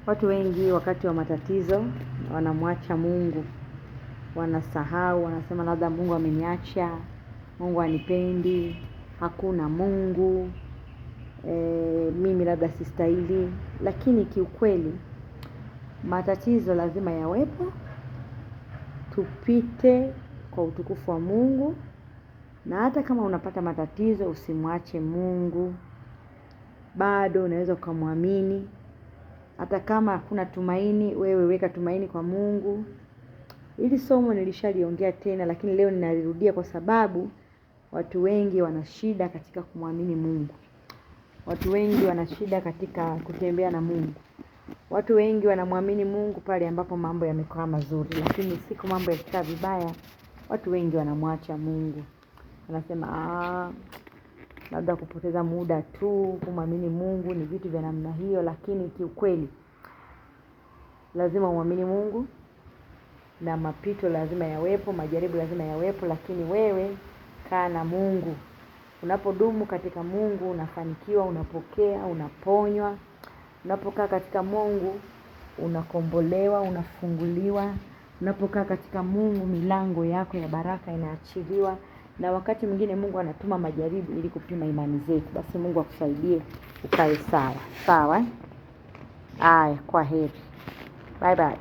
Watu wengi wakati wa matatizo wanamwacha Mungu, wanasahau, wanasema labda Mungu ameniacha, Mungu hanipendi, hakuna Mungu, mimi labda sistahili. Lakini kiukweli matatizo lazima yawepo, tupite kwa utukufu wa Mungu. Na hata kama unapata matatizo usimwache Mungu, bado unaweza ukamwamini. Hata kama hakuna tumaini, wewe weka tumaini kwa Mungu. Hili somo nilishaliongea tena, lakini leo ninalirudia kwa sababu watu wengi wana shida katika kumwamini Mungu. Watu wengi wana shida katika kutembea na Mungu. Watu wengi wanamwamini Mungu pale ambapo mambo yamekuwa mazuri, lakini siku mambo yakikaa vibaya, watu wengi wanamwacha Mungu. Wanasema labda kupoteza muda tu, kumwamini Mungu ni vitu vya namna hiyo. Lakini kiukweli lazima uamini Mungu, na mapito lazima yawepo, majaribu lazima yawepo, lakini wewe kaa na Mungu. Unapodumu katika Mungu unafanikiwa, unapokea, unaponywa. Unapokaa katika Mungu unakombolewa, unafunguliwa. Unapokaa katika Mungu milango yako ya baraka inaachiliwa. Na wakati mwingine Mungu anatuma majaribu ili kupima imani zetu. Basi Mungu akusaidie ukae sawa. Sawa? Kwa heri. Bye bye.